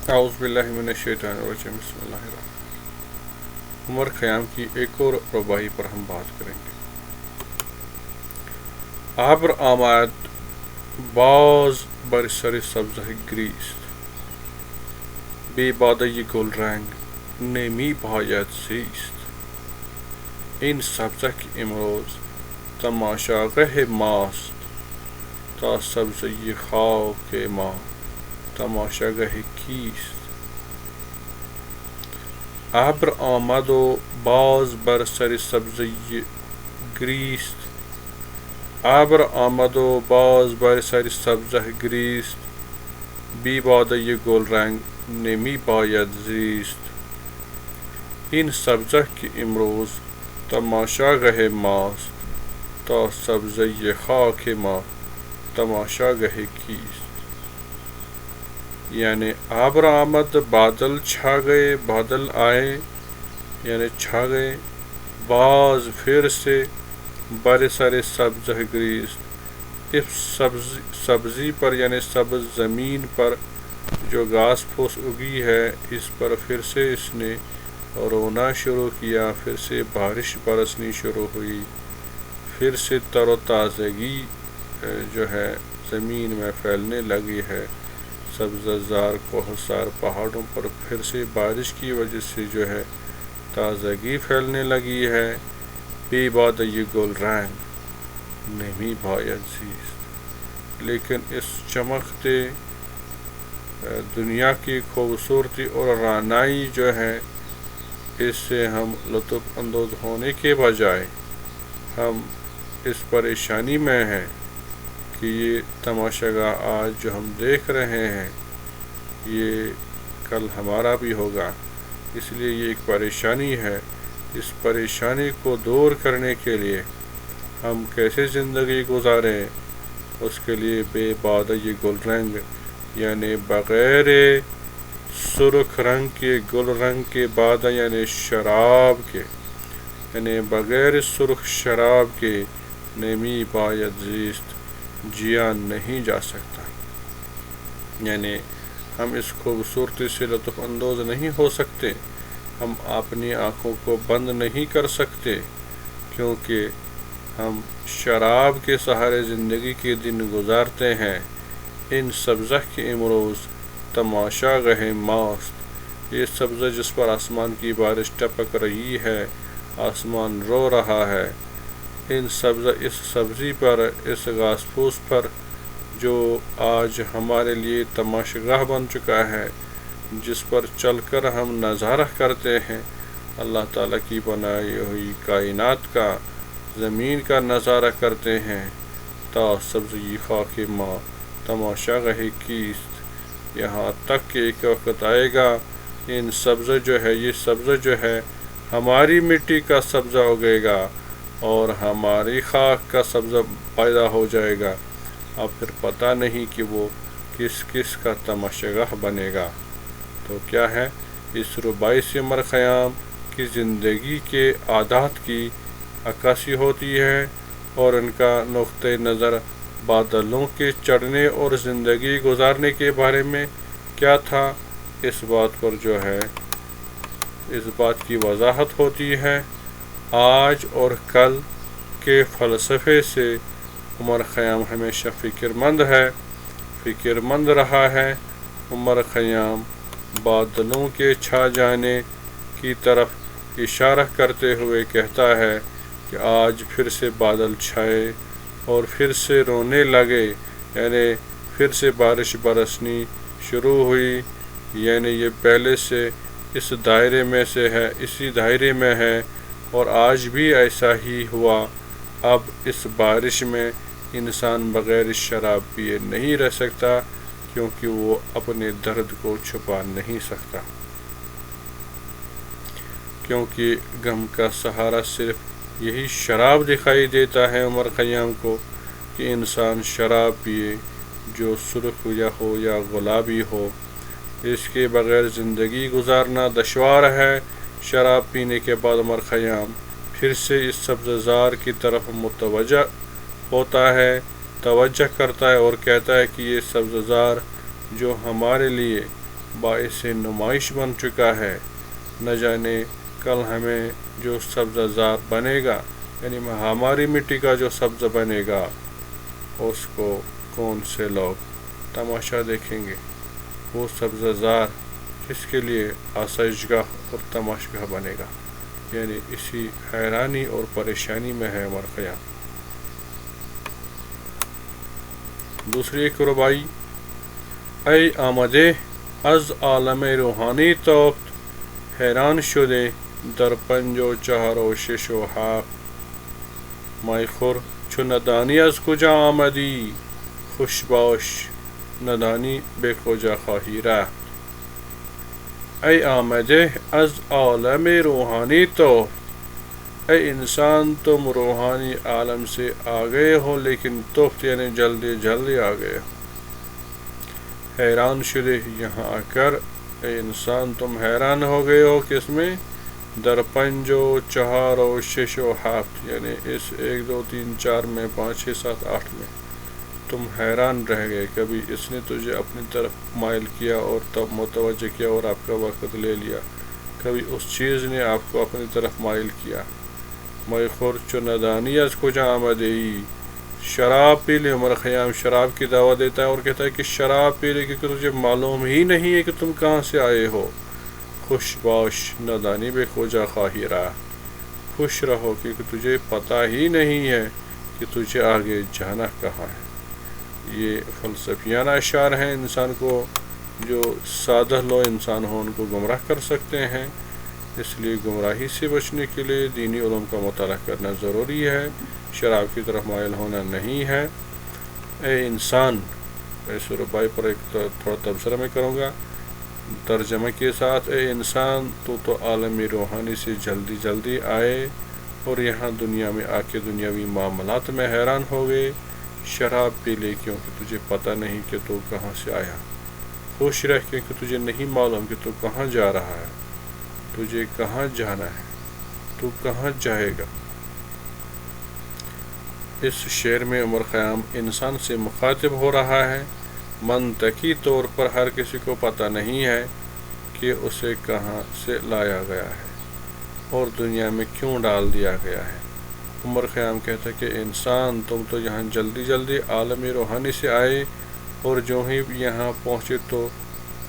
اعوذ باللہ من الشیطان الرجیم بسم اللہ الرحمن عمر خیام کی ایک اور رباعی پر ہم بات کریں گے۔ ابر آمد باز بر سر سبزه گریست، بی باده گل رنگ نمی باید زیست. این سبزه که امروز تماشاگه ماست، تا سبزه خاک ما تماشاگه کیست. ابر آمد و باز بر سر سبزه گریست، ابر آمد و باز بر سر سبزه گریست، بی باده گل رنگ نمی باید زیست. این سبزه که امروز تماشاگه ماست، تا سبزه خاک ما تماشاگه کیست. یعنی ابر آمد بادل چھا گئے، بادل آئے یعنی چھا گئے، باز پھر سے بر سر سبز گریست، اس سبزی پر یعنی سبز زمین پر جو گھاس پھوس اگی ہے اس پر پھر سے اس نے رونا شروع کیا، پھر سے بارش برسنی شروع ہوئی، پھر سے تر و تازگی جو ہے زمین میں پھیلنے لگی ہے، سبز زار کوہسار پہاڑوں پر پھر سے بارش کی وجہ سے جو ہے تازگی پھیلنے لگی ہے۔ بی باده گل رنگ نمی باید زیست، لیکن اس چمکتے دنیا کی خوبصورتی اور رانائی جو ہے اس سے ہم لطف اندوز ہونے کے بجائے ہم اس پریشانی میں ہیں کہ یہ تماشاگاہ آج جو ہم دیکھ رہے ہیں یہ کل ہمارا بھی ہوگا، اس لیے یہ ایک پریشانی ہے۔ اس پریشانی کو دور کرنے کے لیے ہم کیسے زندگی گزاریں، اس کے لیے بے باده گل رنگ یعنی بغیر سرخ رنگ کے، گل رنگ کے باده یعنی شراب کے، یعنی بغیر سرخ شراب کے نمی باید زیست جیا نہیں جا سکتا، یعنی ہم اس خوبصورتی سے لطف اندوز نہیں ہو سکتے، ہم اپنی آنکھوں کو بند نہیں کر سکتے، کیونکہ ہم شراب کے سہارے زندگی کے دن گزارتے ہیں۔ ان سبزہ کے امروز تماشاگہ ماست، یہ سبزہ جس پر آسمان کی بارش ٹپک رہی ہے، آسمان رو رہا ہے، اس سبزی پر، اس گھاس پھوس پر جو آج ہمارے لیے تماشاگاہ بن چکا ہے، جس پر چل کر ہم نظارہ کرتے ہیں اللہ تعالیٰ کی بنائی ہوئی کائنات کا، زمین کا نظارہ کرتے ہیں، تا سبزی خاک ما تماشاگہ کیست، یہاں تک کہ ایک وقت آئے گا ان سبزہ جو ہے، یہ سبزہ جو ہے ہماری مٹی کا سبزہ اگے گا اور ہماری خاک کا سبزہ پیدا ہو جائے گا، اب پھر پتہ نہیں کہ وہ کس کس کا تماشاگاہ بنے گا۔ تو کیا ہے، اس رباعی سے عمر خیام کی زندگی کے عادات کی عکاسی ہوتی ہے اور ان کا نقطۂ نظر بادلوں کے چڑھنے اور زندگی گزارنے کے بارے میں کیا تھا، اس بات پر جو ہے اس بات کی وضاحت ہوتی ہے۔ آج اور کل کے فلسفے سے عمر خیام ہمیشہ فکر مند ہے، فکر مند رہا ہے۔ عمر خیام بادلوں کے چھا جانے کی طرف اشارہ کرتے ہوئے کہتا ہے کہ آج پھر سے بادل چھائے اور پھر سے رونے لگے، یعنی پھر سے بارش برسنی شروع ہوئی، یعنی یہ پہلے سے اس دائرے میں سے ہے، اسی دائرے میں ہے اور آج بھی ایسا ہی ہوا۔ اب اس بارش میں انسان بغیر شراب پیے نہیں رہ سکتا، کیونکہ وہ اپنے درد کو چھپا نہیں سکتا، کیونکہ غم کا سہارا صرف یہی شراب دکھائی دیتا ہے عمر خیام کو، کہ انسان شراب پیے جو سرخ یا ہو یا گلابی ہو، اس کے بغیر زندگی گزارنا دشوار ہے۔ شراب پینے کے بعد عمر خیام پھر سے اس سبززار کی طرف متوجہ ہوتا ہے، توجہ کرتا ہے اور کہتا ہے کہ یہ سبززار جو ہمارے لیے باعث نمائش بن چکا ہے۔ نہ جانے کل ہمیں جو سبزہ زار بنے گا، یعنی ہماری مٹی کا جو سبزہ بنے گا، اس کو کون سے لوگ تماشا دیکھیں گے۔ وہ سبزہ زار کس کے لیے آسائش گاہ اور تماشا گاہ بنے گا، یعنی اسی حیرانی اور پریشانی میں ہے عمر خیام۔ دوسری ایک ربائی: ای آمده از عالم روحانی تافت، حیران شده در 5 و 4 و 6 و 7. مای خور چو ندانی از کجا آمدی، خوش باش ندانی به کجا خواهی رفت. ای آمده از عالم روحانی تافت، اے انسان تم روحانی عالم سے آ گئے ہو، لیکن تفت یعنی جلدی جلدی آ گئے ہو۔ حیران شدے یہاں آ کر اے انسان تم حیران ہو گئے ہو، کس میں؟ در 5 و 4 و 6 و 7 یعنی اس 1 2 3 4 میں 5 6 7 8 میں تم حیران رہ گئے۔ کبھی اس نے تجھے اپنی طرف مائل کیا اور تب متوجہ کیا اور آپ کا وقت لے لیا، کبھی اس چیز نے آپ کو اپنی طرف مائل کیا۔ مئی خور چو ندانی از کجا آمدی، شراب پی لے۔ عمر خیام شراب کی دعوت دیتا ہے اور کہتا ہے کہ شراب پی لے کیونکہ تجھے معلوم ہی نہیں ہے کہ تم کہاں سے آئے ہو۔ خوش باش ندانی بے کجا خواہی رہا، خوش رہو کیونکہ تجھے پتہ ہی نہیں ہے کہ تجھے آگے جانا کہاں ہے۔ یہ فلسفیانہ اشعار ہیں، انسان کو جو سادہ لو انسان ہو ان کو گمراہ کر سکتے ہیں، اس لیے گمراہی سے بچنے کے لیے دینی علوم کا مطالعہ کرنا ضروری ہے، شراب کی طرف مائل ہونا نہیں ہے۔ اے انسان، اس ربائی پر ایک تھوڑا تبصرہ میں کروں گا ترجمہ کے ساتھ۔ اے انسان، تو عالمی روحانی سے جلدی جلدی آئے اور یہاں دنیا میں آ کے دنیاوی معاملات میں حیران ہو گئے۔ شراب پی لے کیونکہ تجھے پتہ نہیں کہ تو کہاں سے آیا، خوش رہ کیونکہ تجھے نہیں معلوم کہ تو کہاں جا رہا ہے، تجھے کہاں جانا ہے، تو کہاں جائے گا۔ اس شعر میں عمر خیام انسان سے مخاطب ہو رہا ہے۔ منطقی طور پر ہر کسی کو پتہ نہیں ہے کہ اسے کہاں سے لایا گیا ہے اور دنیا میں کیوں ڈال دیا گیا ہے۔ عمر خیام کہتا ہے کہ انسان، تم تو یہاں جلدی جلدی عالمی روحانی سے آئے اور جو ہی یہاں پہنچے تو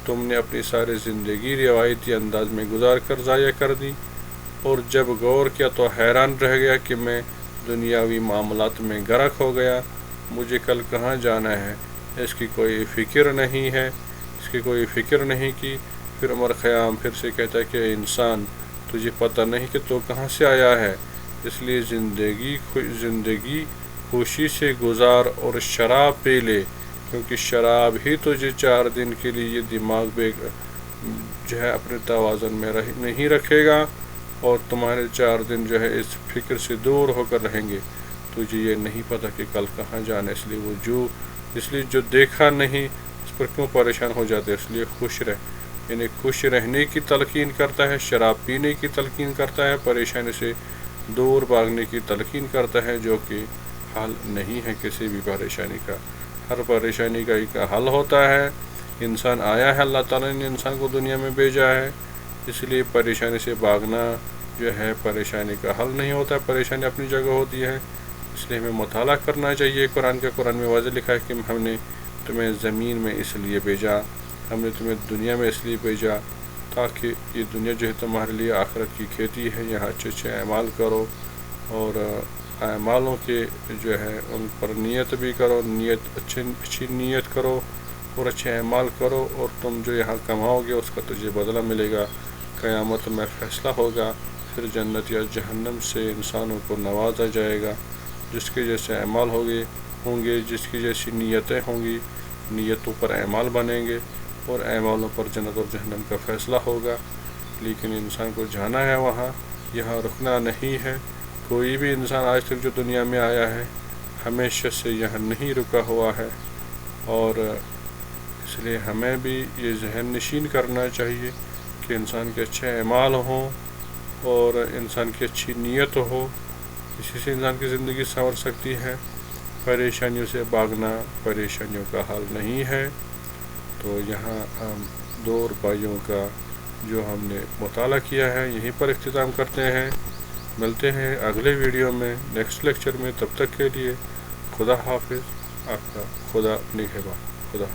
تم نے اپنی ساری زندگی روایتی انداز میں گزار کر ضائع کر دی، اور جب غور کیا تو حیران رہ گیا کہ میں دنیاوی معاملات میں غرق ہو گیا، مجھے کل کہاں جانا ہے اس کی کوئی فکر نہیں ہے، اس کی کوئی فکر نہیں کی۔ پھر عمر خیام پھر سے کہتا ہے کہ انسان، تجھے پتہ نہیں کہ تو کہاں سے آیا ہے، اس لیے زندگی خوشی سے گزار اور شراب پی لے، کیونکہ شراب ہی تجھے 4 دن کے لیے یہ دماغ جو ہے اپنے توازن میں نہیں رکھے گا، اور تمہارے 4 دن جو ہے اس فکر سے دور ہو کر رہیں گے۔ تجھے یہ نہیں پتہ کہ کل کہاں جانا، اس لیے جو دیکھا نہیں اس پر کیوں پریشان ہو جاتے، اس لیے خوش رہ، یعنی خوش رہنے کی تلقین کرتا ہے، شراب پینے کی تلقین کرتا ہے، پریشانی سے دور بھاگنے کی تلقین کرتا ہے، جو کہ حل نہیں ہے کسی بھی پریشانی کا۔ ہر پریشانی کا ایک حل ہوتا ہے۔ انسان آیا ہے، اللہ تعالیٰ نے انسان کو دنیا میں بھیجا ہے، اس لیے پریشانی سے بھاگنا جو ہے پریشانی کا حل نہیں ہوتا، پریشانی اپنی جگہ ہوتی ہے۔ اس لیے ہمیں مطالعہ کرنا چاہیے قرآن کا۔ قرآن میں واضح لکھا ہے کہ ہم نے تمہیں زمین میں اس لیے بھیجا، ہم نے تمہیں دنیا میں اس لیے بھیجا تاکہ یہ دنیا جو ہے تمہارے لیے آخرت کی کھیتی ہے، یہاں اچھے اچھے اعمال کرو، اور اعمالوں کے جو ہے ان پر نیت بھی کرو، اچھی نیت کرو اور اچھے اعمال کرو، اور تم جو یہاں کماؤ گے اس کا تجھے بدلہ ملے گا، قیامت میں فیصلہ ہوگا، پھر جنت یا جہنم سے انسانوں کو نوازا جائے گا، جس کے جیسے اعمال ہوں گے، جس کی جیسی نیتیں ہوں گی، نیتوں پر اعمال بنیں گے اور اعمالوں پر جنت اور جہنم کا فیصلہ ہوگا۔ لیکن انسان کو جانا ہے وہاں، یہاں رکنا نہیں ہے۔ کوئی بھی انسان آج تک جو دنیا میں آیا ہے ہمیشہ سے یہاں نہیں رکا ہوا ہے، اور اس لیے ہمیں بھی یہ ذہن نشین کرنا چاہیے کہ انسان کے اچھے اعمال ہوں اور انسان کی اچھی نیت ہو، اسی سے انسان کی زندگی سنور سکتی ہے۔ پریشانیوں سے بھاگنا پریشانیوں کا حل نہیں ہے۔ تو یہاں دو روایوں کا جو ہم نے مطالعہ کیا ہے یہیں پر اختتام کرتے ہیں۔ ملتے ہیں اگلے ویڈیو میں، نیکسٹ لیکچر میں۔ تب تک کے لیے خدا حافظ، آپ کا خدا نگہبان۔ خدا